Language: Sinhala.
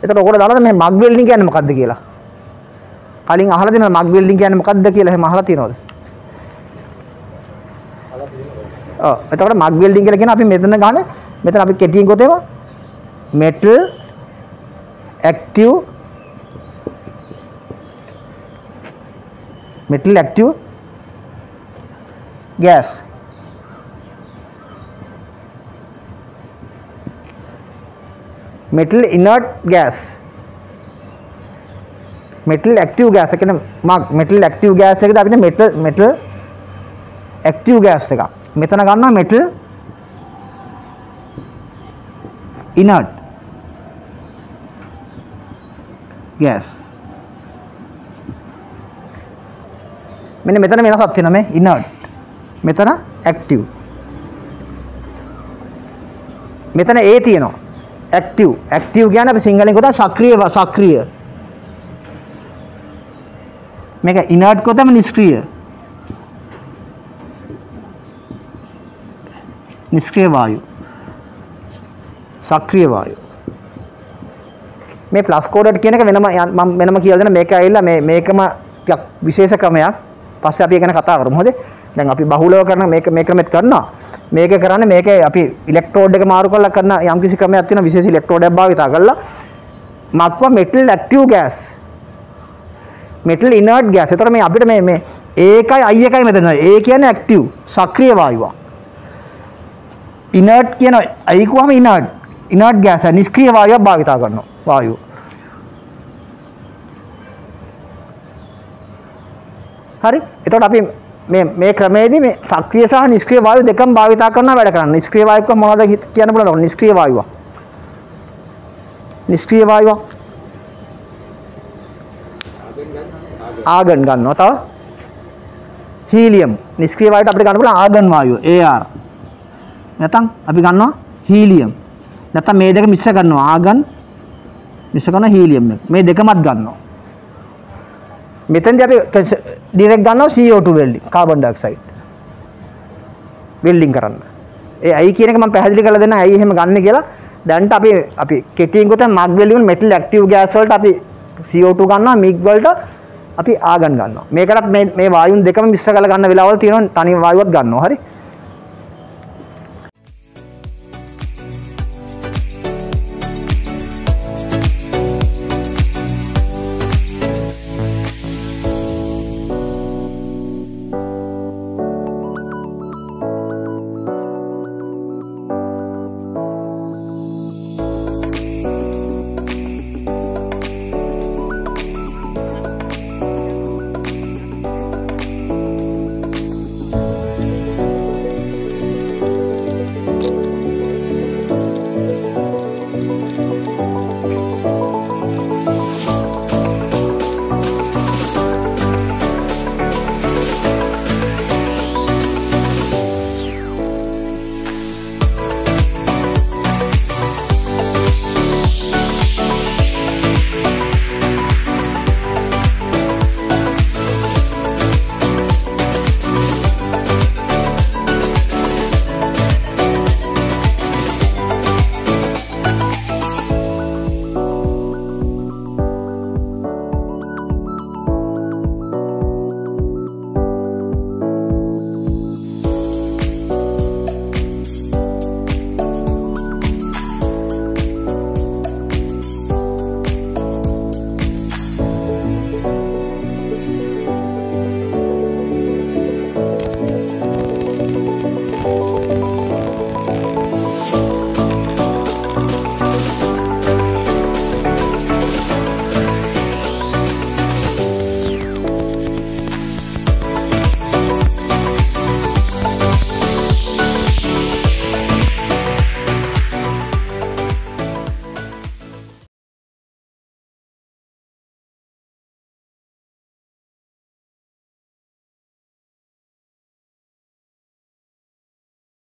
එතකොට ඔකට දානවා මේ මග් වෙල්ඩින් කියන්නේ මොකක්ද කියලා. කලින් අහලා තියෙනවා මග් වෙල්ඩින් කියන්නේ මොකක්ද කියලා එහෙම අහලා තියෙනවද? ඔව්. එතකොට මග් වෙල්ඩින් කියලා කියන අපි මෙතන ගන්න මෙතන අපි කෙටියෙන් ගොතේම metal active gas. metal inert gas. metal active gas එක කියන්නේ metal active gas එකද අපිට metal active gas එක. මෙතන ගන්නවා metal inert gas. මෙන්න මෙතන වෙනසක් තියෙනවා මේ inert. මෙතන active. මෙතන A තියෙනවා. active. active කියන්නේ අපි සිංහලෙන් කියනවා සක්‍රීය. මේක inert කොටම නිෂ්ක්‍රීය. නිෂ්ක්‍රීය වායු. සක්‍රීය වායු. මේ ප්ලස් කෝඩඩ් කියන එක මම වෙනම කියලා දෙන්න මේක ඇවිල්ලා මේකම විශේෂ ක්‍රමයක්. පස්සේ අපි ඒක ගැන කතා කරමු. හොඳේ. දැන් අපි බහුලව කරන මේ ක්‍රමෙත් කරනවා. මේක කරන්නේ මේකේ අපි ඉලෙක්ට්‍රෝඩ් එක මාරු කරලා කරන යම්කිසි ක්‍රමයක් තියෙනවා විශේෂ ඉලෙක්ට්‍රෝඩයක් භාවිතා කරලා මක්වා metal active gas metal inert gas. ඒතර මේ අපිට මේ ඒකයි I එකයි මෙතන. A කියන්නේ active සක්‍රීය වායුවක්. inert කියන I කියවම inert gas නිෂ්ක්‍රීය වායුවක් භාවිතා කරනවා වායුව. හරි. එතකොට අපි මේ ක්‍රමයේදී මේ සක්‍රීය සහ නිෂ්ක්‍රීය වායු දෙකම භාවිතා කරනවා වැඩ කරන්න. නිෂ්ක්‍රීය වායුව මොනවද කියන්න පුළුවන්ද? නිෂ්ක්‍රීය වායුව. නිෂ්ක්‍රීය වායුව. ආගන් ගන්නවා. තව හීලියම්. නිෂ්ක්‍රීය වායුවට අපිට ගන්න පුළුවන් ආගන් වායුව AR. නැත්නම් අපි ගන්නවා හීලියම්. නැත්නම් මේ දෙක මිශ්‍ර කරනවා ආගන් මිශ්‍ර කරන හීලියම් එක. මේ දෙකමත් ගන්නවා. මෙතෙන්දී අපි ඩිරෙක්ට් ගන්නවා CO2 welding carbon dioxide welding කරන්න. ඒ ඇයි කියන එක මම පැහැදිලි කරලා දෙන්න ඇයි එහෙම ගන්න කියලා. දැන්ට අපි කෙටියෙන් ගොතන මග් වෙල්ඩින් මෙටල් ඇක්ටිව් ගෑස් වලට අපි CO2 ගන්නවා මිග් වලට අපි ආගන් ගන්නවා. මේකටත් මේ වායුන් දෙකම මිශ්‍ර කරලා ගන්න වෙලාවල් තියෙනවා තනි වායුවක් ගන්නවා. හරි.